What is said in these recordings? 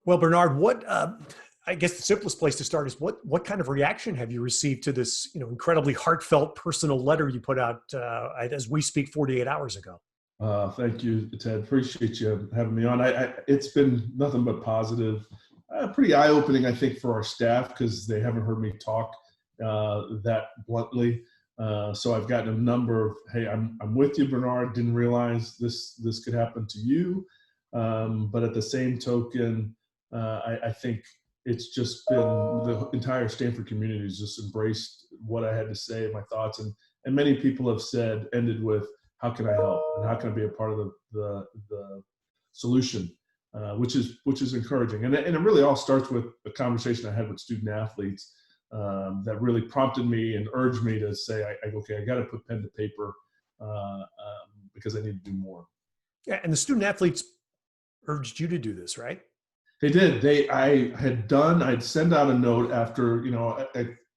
Well, Bernard, I guess the simplest place to start is what kind of reaction have you received to this, incredibly heartfelt personal letter you put out as we speak 48 hours ago? Thank you, Ted. Appreciate you having me on. It's been nothing but positive, pretty eye-opening, I think, for our staff because they haven't heard me talk that bluntly. So I've gotten a number of, "Hey, I'm with you, Bernard. Didn't realize this could happen to you." But at the same token, I think it's just been the entire Stanford community has just embraced what I had to say, my thoughts, and many people have ended with, "How can I help? And how can I be a part of the solution?" Which is encouraging, and it really all starts with a conversation I had with student athletes that really prompted me and urged me to say, "Okay, I got to put pen to paper because I need to do more." Yeah, and the student athletes urged you to do this, right? They did. I'd send out a note after,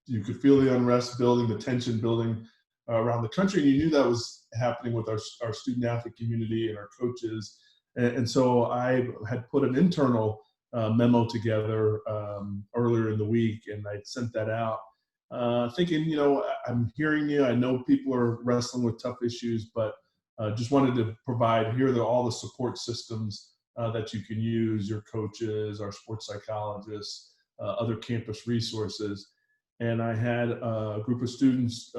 you could feel the unrest building, the tension building around the country. And you knew that was happening with our student athlete community and our coaches. And so I had put an internal memo together earlier in the week, and I sent that out thinking, I'm hearing you. I know people are wrestling with tough issues, but just wanted to provide, here are all the support systems that you can use, your coaches, our sports psychologists, other campus resources. And I had a group of students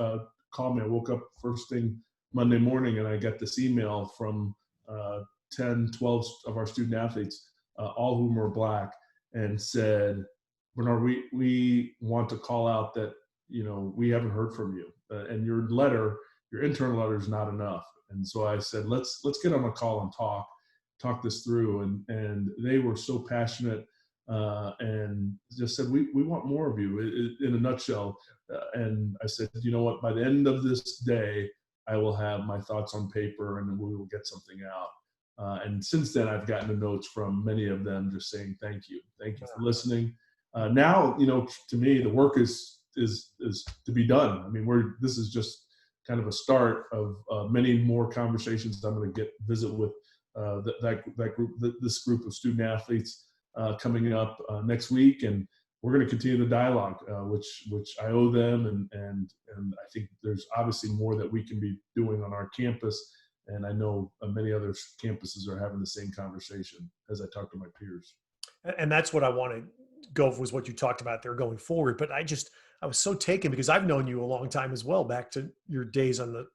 call me. I woke up first thing Monday morning and I got this email from 10, 12 of our student athletes, all of whom were Black, and said, "Bernard, we want to call out that, we haven't heard from you. And your internal letter is not enough." And so I said, let's get on a call and talk this through. And they were so passionate and just said, we want more of you in a nutshell. And I said, "You know what, by the end of this day, I will have my thoughts on paper and we will get something out." And since then, I've gotten the notes from many of them just saying, "Thank you for listening." Now, to me, the work is to be done. I mean, this is just kind of a start of many more conversations I'm going to visit with this group of student athletes coming up next week, and we're going to continue the dialogue, which I owe them, and I think there's obviously more that we can be doing on our campus, and I know many other campuses are having the same conversation as I talk to my peers. And that's what I want to go was what you talked about there going forward. But I was so taken because I've known you a long time as well, back to your days on the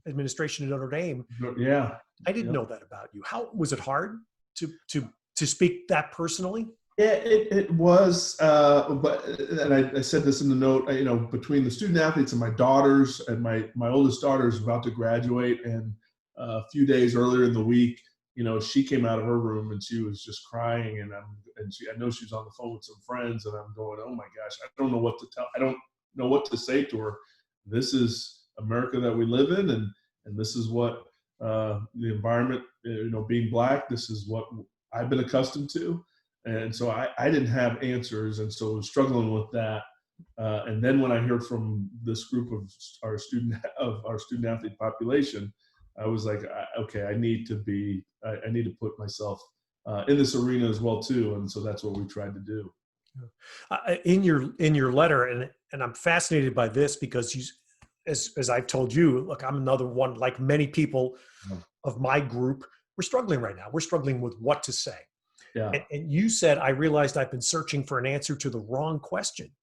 administration at Notre Dame. Yeah. I didn't know that about you. How was it hard to speak that personally? Yeah, it was, but and I said this in the note. Between the student athletes and my daughters, and my oldest daughter is about to graduate, and a few days earlier in the week, she came out of her room and she was just crying, and I know she's on the phone with some friends, and I'm going, "Oh my gosh, I don't know what to tell. I don't know what to say to her. This is America that we live in, and this is what the environment, being Black, this is what I've been accustomed to." And so I didn't have answers, and so I was struggling with that. And then when I heard from this group of our student athlete population, I was like, "Okay, I need to put myself in this arena as well too." And so that's what we tried to do. In your letter, and I'm fascinated by this because as I've told you, look, I'm another one, like many people of my group, we're struggling right now. We're struggling with what to say. Yeah. And you said, "I realized I've been searching for an answer to the wrong question."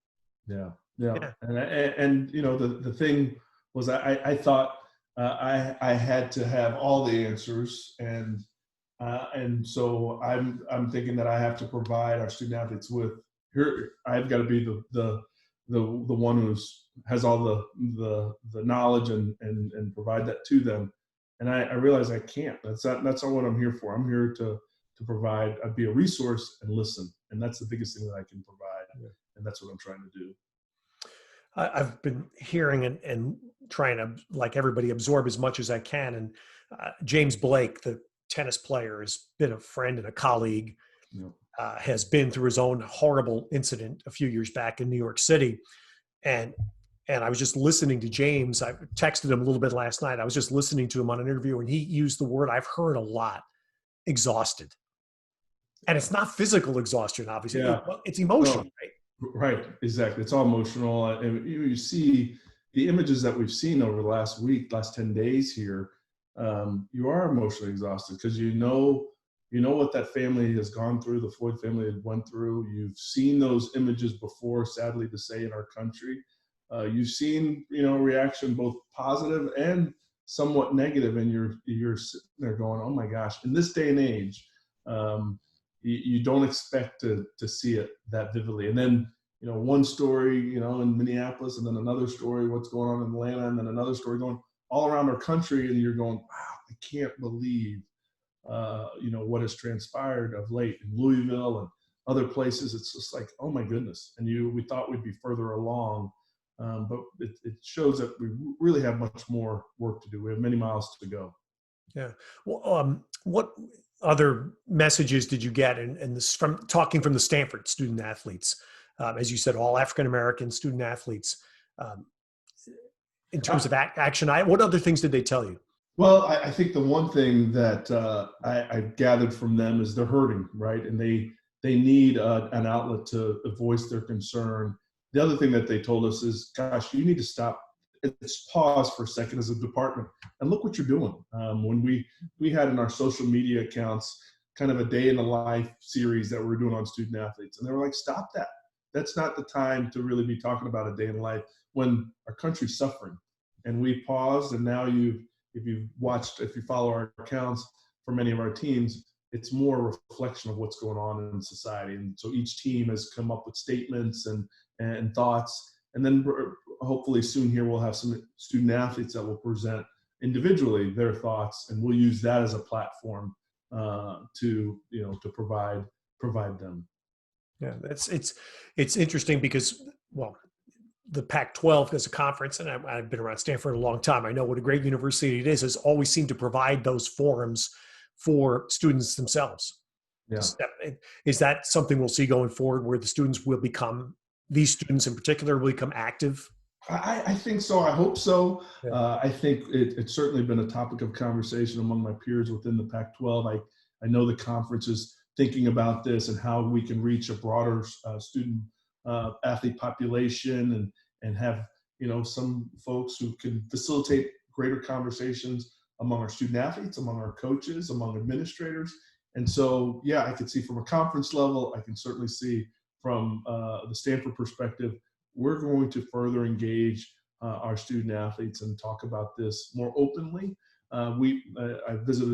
Yeah. And the thing was, I thought I had to have all the answers, and so I'm thinking that I have to provide our student athletes with, here, I've got to be the one who has all the knowledge and provide that to them. And I realize I can't. That's not what I'm here for. I'm here to provide, be a resource and listen. And that's the biggest thing that I can provide. Yeah. And that's what I'm trying to do. I've been hearing and trying to, like everybody, absorb as much as I can. And James Blake, the tennis player, has been a friend and a colleague, has been through his own horrible incident a few years back in New York City. And I was just listening to James. I texted him a little bit last night. I was just listening to him on an interview, and he used the word I've heard a lot: exhausted. And it's not physical exhaustion, obviously. Yeah. It's emotional, No. right? Right, exactly. It's all emotional, and you see the images that we've seen over the last week, last 10 days here. You are emotionally exhausted because you know what that family has gone through. The Floyd family had went through. You've seen those images before, sadly to say, in our country. You've seen reaction both positive and somewhat negative, and you're sitting there going, "Oh my gosh!" In this day and age. You don't expect to see it that vividly. And then, one story, in Minneapolis, and then another story, what's going on in Atlanta, and then another story going all around our country. And you're going, wow, I can't believe, what has transpired of late in Louisville and other places. It's just like, oh my goodness. And we thought we'd be further along. But it shows that we really have much more work to do. We have many miles to go. Yeah. Well, what other messages did you get and this from talking from the Stanford student athletes? As you said, all African American student athletes. Um, in terms of action, what other things did they tell you? Well, I think the one thing that I gathered from them is they're hurting, right? And they need an outlet to voice their concern. The other thing that they told us is, gosh, you need to stop. Let's pause for a second as a department and look what you're doing. When we had in our social media accounts kind of a day in the life series that we were doing on student athletes, and they were like, stop that. That's not the time to really be talking about a day in life when our country's suffering. And we paused, and now if you follow our accounts for many of our teams, it's more a reflection of what's going on in society. And so each team has come up with statements and thoughts. And then hopefully soon here we'll have some student athletes that will present individually their thoughts, and we'll use that as a platform to provide them. Yeah, it's interesting because, well, the Pac-12 as a conference, and I've been around Stanford a long time. I know what a great university it is. Has always seemed to provide those forums for students themselves. Yeah. Is that something we'll see going forward, where the students will become, these students in particular, will become active? I think so. I hope so. Yeah. I think it's certainly been a topic of conversation among my peers within the Pac-12. I know the conference is thinking about this and how we can reach a broader student athlete population and have some folks who can facilitate greater conversations among our student athletes, among our coaches, among administrators. And so, yeah, I could see from a conference level, I can certainly see from the Stanford perspective, we're going to further engage our student athletes and talk about this more openly. I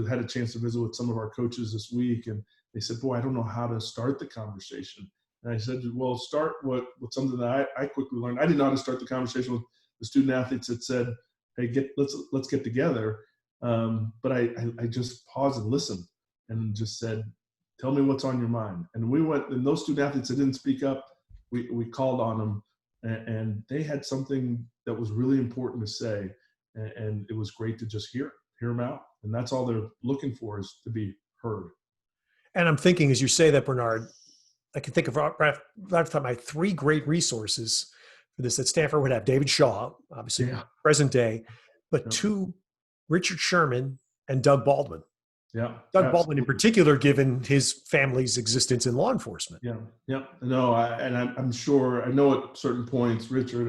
had a chance to visit with some of our coaches this week, and they said, boy, I don't know how to start the conversation. And I said, well, start with something that I quickly learned. I didn't know how to start the conversation with the student athletes that said, hey, let's get together. But I just paused and listened and just said, tell me what's on your mind. And we went, and those student athletes that didn't speak up, we called on them, and they had something that was really important to say. And it was great to just hear them out. And that's all they're looking for, is to be heard. And I'm thinking, as you say that, Bernard, I can think of right off my three great resources for this. At Stanford would have David Shaw, obviously present day, but two, Richard Sherman and Doug Baldwin. Yeah, Doug Baldwin in particular, given his family's existence in law enforcement. Yeah. No, I'm sure. I know at certain points Richard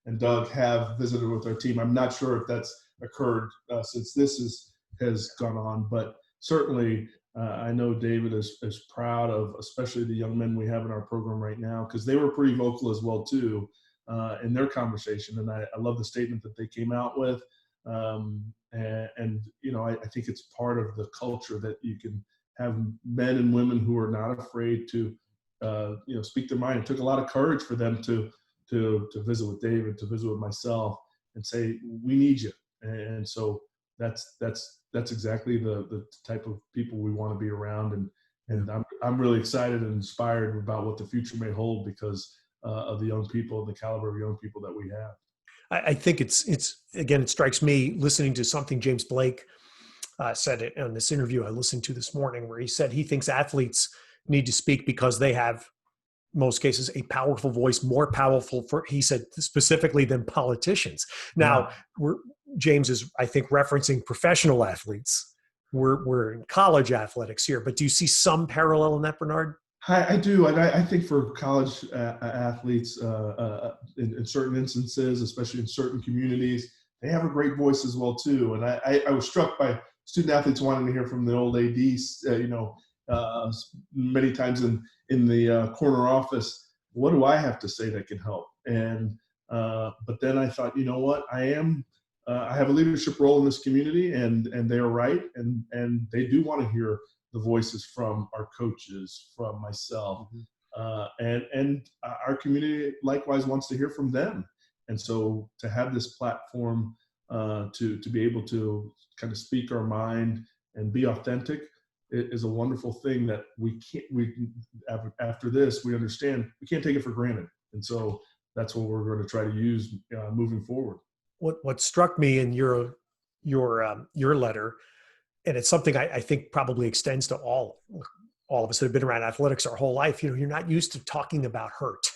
and Doug have visited with our team. I'm not sure if that's occurred since this has gone on, but certainly. I know David is proud of, especially the young men we have in our program right now, because they were pretty vocal as well too in their conversation, and I love the statement that they came out with. I think it's part of the culture that you can have men and women who are not afraid to speak their mind. It took a lot of courage for them to visit with David, to visit with myself, and say, we need you. And so that's exactly the type of people we want to be around, and I'm really excited and inspired about what the future may hold because of the young people and the caliber of young people that we have. I think it's again, it strikes me listening to something James Blake said it in this interview I listened to this morning, where he said he thinks athletes need to speak because they have, most cases, a powerful voice, more powerful, he said, specifically than politicians. Now, James is, I think, referencing professional athletes we're in college athletics here, but do you see some parallel in that, Bernard? I do, and I think for college athletes, in certain instances, especially in certain communities, they have a great voice as well too. And I was struck by student athletes wanting to hear from the old ADs, many times in the corner office. What do I have to say that can help? And but then I thought, you know what, I have a leadership role in this community, and they are right, and they do want to hear the voices from our coaches, from myself, and our community likewise wants to hear from them. And so to have this platform to be able to kind of speak our mind and be authentic is a wonderful thing that after this, we understand we can't take it for granted. And so that's what we're going to try to use moving forward. What struck me in your letter, and it's something I think probably extends to all of us that have been around athletics our whole life. You're not used to talking about hurt.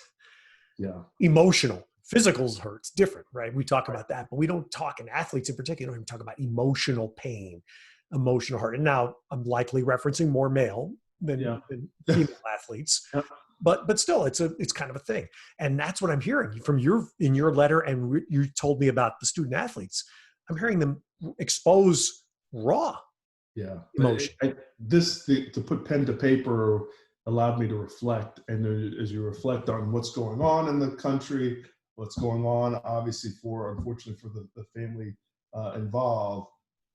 Yeah. Emotional, physical's hurt's different, right? We talk about that, but we don't talk, and athletes in particular, don't even talk about emotional pain, emotional hurt. And now I'm likely referencing more male than female athletes. Yep. But still, it's kind of a thing. And that's what I'm hearing from in your letter. And you told me about the student athletes. I'm hearing them expose raw emotion. To put pen to paper allowed me to reflect. And as you reflect on what's going on in the country, what's going on, obviously, unfortunately for the family involved,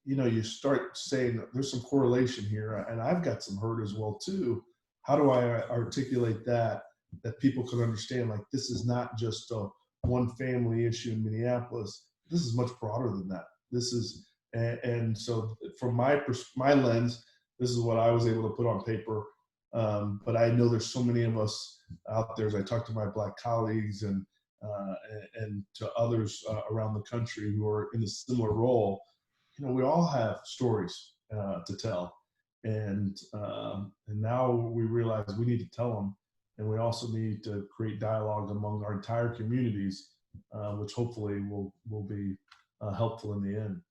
you start saying there's some correlation here. And I've got some hurt as well too. How do I articulate that people can understand, like, this is not just a one family issue in Minneapolis. This is much broader than that. And so from my lens, this is what I was able to put on paper. But I know there's so many of us out there, as I talk to my Black colleagues and to others around the country who are in a similar role. We all have stories to tell. And now we realize we need to tell them, and we also need to create dialogue among our entire communities, which hopefully will be helpful in the end.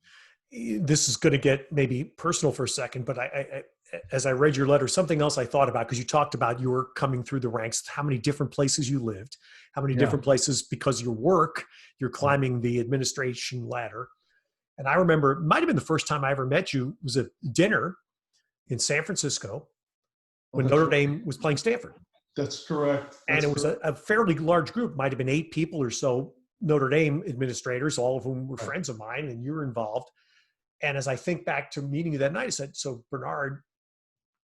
This is going to get maybe personal for a second, but I as I read your letter, something else I thought about, because you talked about you were coming through the ranks, how many different places you lived, how many different places, because of your work, you're climbing the administration ladder. And I remember, it might have been the first time I ever met you, was a dinner in San Francisco when Notre Dame was playing Stanford. That's correct. And it was a fairly large group, might have been 8 people or so, Notre Dame administrators, all of whom were friends of mine, and you were involved. And as I think back to meeting you that night, I said, so Bernard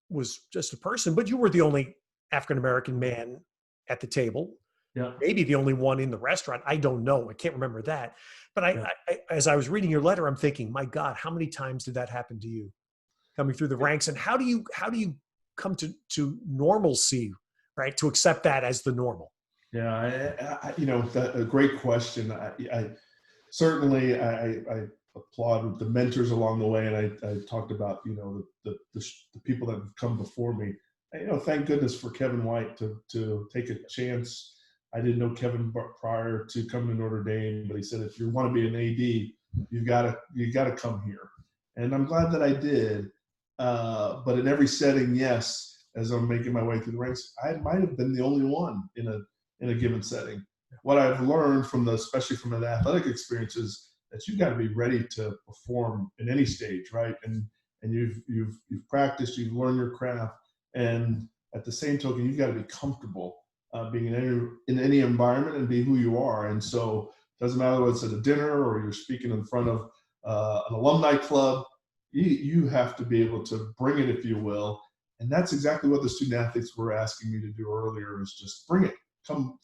was just a person, but you were the only African-American man at the table. Yeah. Maybe the only one in the restaurant. I don't know. I can't remember that. But I, as I was reading your letter, I'm thinking, my God, how many times did that happen to you coming through the ranks? And how do you come to normalcy, right? To accept that as the normal? Yeah, a great question. I certainly applaud the mentors along the way, and I talked about the people that have come before me. Thank goodness for Kevin White to take a chance. I didn't know Kevin prior to coming to Notre Dame, but he said, if you want to be an AD, you got to come here, and I'm glad that I did. But in every setting, yes, as I'm making my way through the ranks, I might have been the only one in a given setting. What I've learned especially from an athletic experience, is that you've got to be ready to perform in any stage, right? And you've practiced, you've learned your craft, and at the same token, you've got to be comfortable being in any environment and be who you are. And so it doesn't matter whether it's at a dinner or you're speaking in front of an alumni club, you have to be able to bring it, if you will. And that's exactly what the student athletes were asking me to do earlier, is just bring it. Come,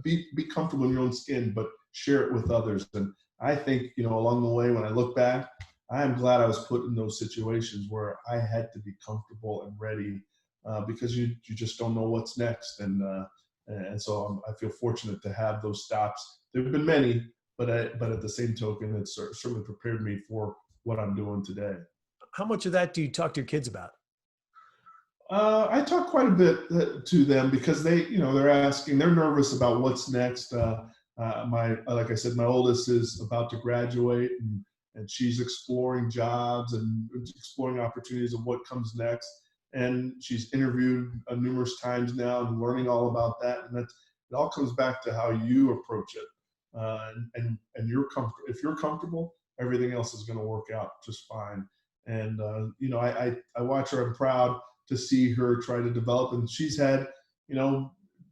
be comfortable in your own skin, but share it with others. And I think, along the way, when I look back, I am glad I was put in those situations where I had to be comfortable and ready, because you just don't know what's next. And so I feel fortunate to have those stops. There have been many, but at the same token, it's certainly prepared me for what I'm doing today. How much of that do you talk to your kids about? I talk quite a bit to them, because they're asking, they're nervous about what's next. Like I said, my oldest is about to graduate, and she's exploring jobs and exploring opportunities of what comes next. And she's interviewed numerous times now and learning all about that. And it all comes back to how you approach it. And you're comfortable. If you're comfortable, everything else is going to work out just fine. And I watch her. I'm proud to see her try to develop. And she's had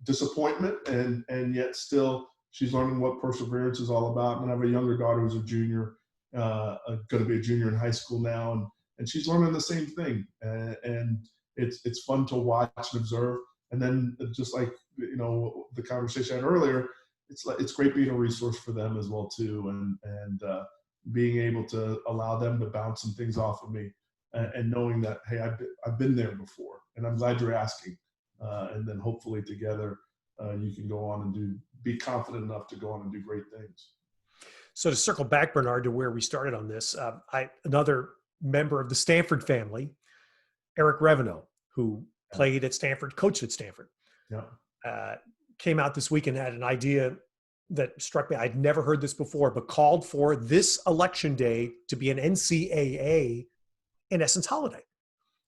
disappointment, and yet still she's learning what perseverance is all about. And I have a younger daughter who's a junior, going to be a junior in high school now, and she's learning the same thing. And it's fun to watch and observe. And then just like the conversation I had earlier, it's great being a resource for them as well too, and being able to allow them to bounce some things off of me, and knowing that, hey, I've been there before, and I'm glad you're asking. And then hopefully together you can go on and be confident enough to go on and do great things. So to circle back, Bernard, to where we started on this, another member of the Stanford family, Eric Reveneau, who played at Stanford, coached at Stanford, came out this week and had an idea that struck me. I'd never heard this before, but called for this election day to be an NCAA, in essence, holiday.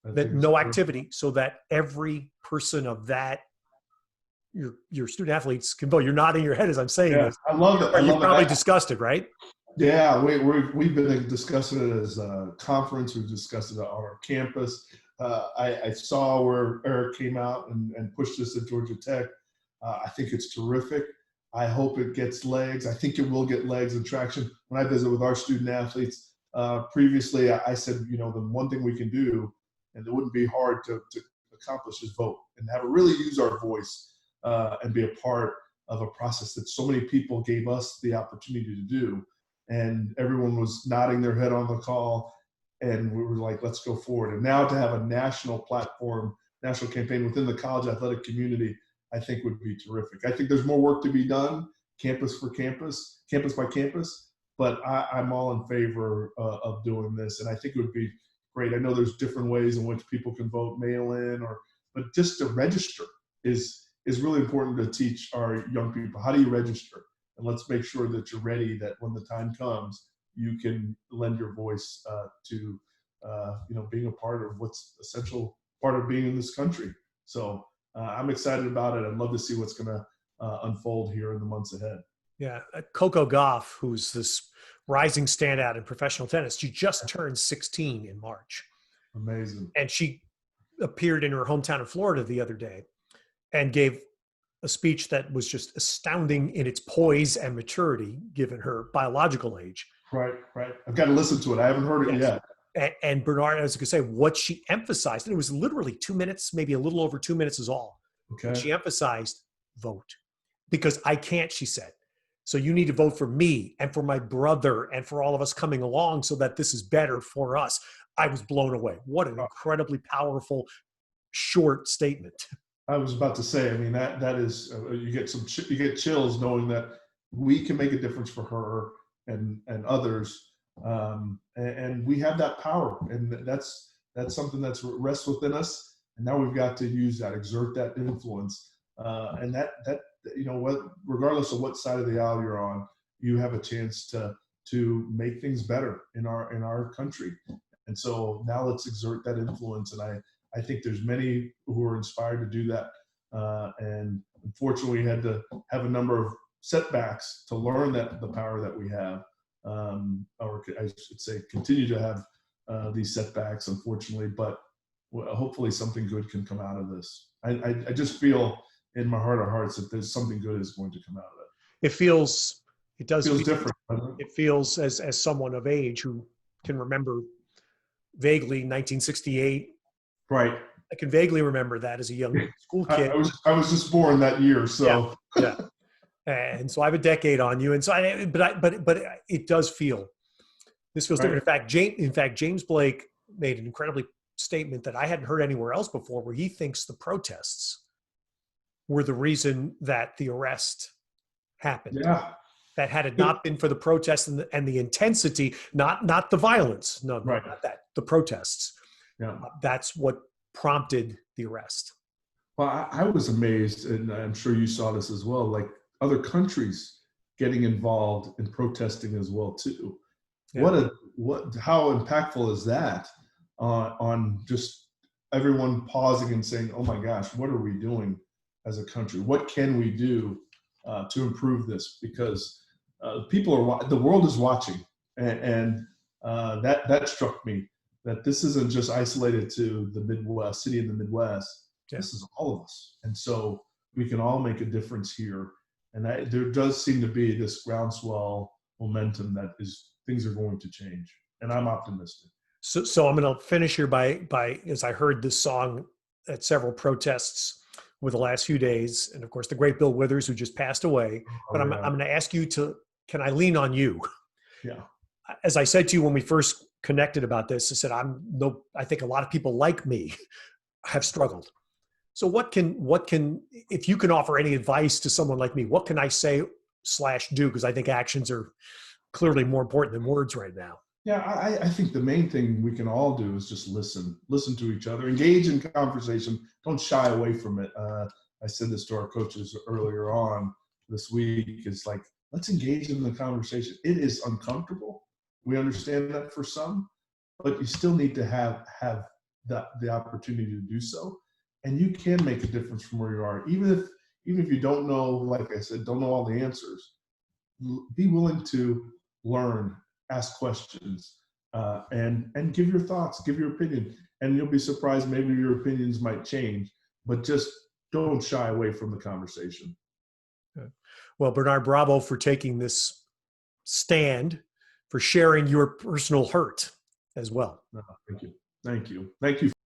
That no activity, so that every person of that, your student athletes can vote. You're nodding your head as I'm saying this. I love it. You've probably discussed it, right? Yeah, we've been discussing it as a conference. We've discussed it on our campus. I saw where Eric came out and pushed this at Georgia Tech. I think it's terrific. I hope it gets legs. I think it will get legs and traction. When I visit with our student athletes, previously I said, the one thing we can do, and it wouldn't be hard to accomplish, is vote and really use our voice and be a part of a process that so many people gave us the opportunity to do. And everyone was nodding their head on the call, and we were like, let's go forward. And now to have a national platform, national campaign within the college athletic community, I think would be terrific. I think there's more work to be done, campus for campus, campus by campus, but I'm all in favor of doing this. And I think it would be great. I know there's different ways in which people can vote, mail in, but just to register is really important to teach our young people. How do you register? And let's make sure that you're ready, that when the time comes, you can lend your voice to being a part of what's essential part of being in this country. So I'm excited about it. I'd love to see what's going to unfold here in the months ahead. Yeah. Coco Gauff, who's this rising standout in professional tennis, she just turned 16 in March. Amazing. And she appeared in her hometown of Florida the other day and gave a speech that was just astounding in its poise and maturity, given her biological age. Right. I've got to listen to it. I haven't heard it yet. And Bernard, I was going to say, what she emphasized, and it was literally 2 minutes, maybe a little over 2 minutes is all. Okay. She emphasized vote, because I can't, she said. So you need to vote for me and for my brother and for all of us coming along so that this is better for us. I was blown away. What an incredibly powerful, short statement. I was about to say, I mean, that is, you get chills knowing that we can make a difference for her and others. And we have that power, and that's something that's rests within us. And now we've got to use that, exert that influence. And that regardless of what side of the aisle you're on, you have a chance to make things better in our country. And so now let's exert that influence. And I think there's many who are inspired to do that. And unfortunately, we had to have a number of setbacks to learn the power that we have, or I should say, continue to have these setbacks, unfortunately. But hopefully something good can come out of this. I just feel in my heart of hearts that there's something good is going to come out of it. It does feel different. It feels as someone of age who can remember vaguely 1968. Right. I can vaguely remember that as a young school kid. I was just born that year, so yeah. And so I have a decade on you, and so but it does feel. This feels different. In fact, James Blake made an incredibly statement that I hadn't heard anywhere else before, where he thinks the protests were the reason that the arrest happened. Yeah. That had it not been for the protests and the intensity, not the violence, not that, the protests. Yeah. That's what prompted the arrest. Well, I was amazed, and I'm sure you saw this as well, like other countries getting involved in protesting as well too. Yeah. How impactful is that on just everyone pausing and saying, oh my gosh, what are we doing as a country? What can we do to improve this? Because the world is watching, and that struck me, that this isn't just isolated to the Midwest, city in the Midwest. Yeah. This is all of us, and so we can all make a difference here. And there does seem to be this groundswell momentum that things are going to change, and I'm optimistic. So I'm going to finish here by as I heard this song at several protests over the last few days, and of course the great Bill Withers, who just passed away. But I'm going to ask you can I lean on you? Yeah. As I said to you when we first connected about this, I said I think a lot of people like me have struggled. So what can if you can offer any advice to someone like me, what can I say / do? Because I think actions are clearly more important than words right now. Yeah, I think the main thing we can all do is just listen to each other, engage in conversation, don't shy away from it. I said this to our coaches earlier on this week. It's like, let's engage in the conversation. It is uncomfortable. We understand that for some, but you still need to have the opportunity to do so. And you can make a difference from where you are. Even if you don't know, like I said, don't know all the answers, be willing to learn, ask questions, and give your thoughts, give your opinion. And you'll be surprised, maybe your opinions might change, but just don't shy away from the conversation. Well, Bernard, bravo for taking this stand, for sharing your personal hurt as well. No, thank you. Thank you. Thank you.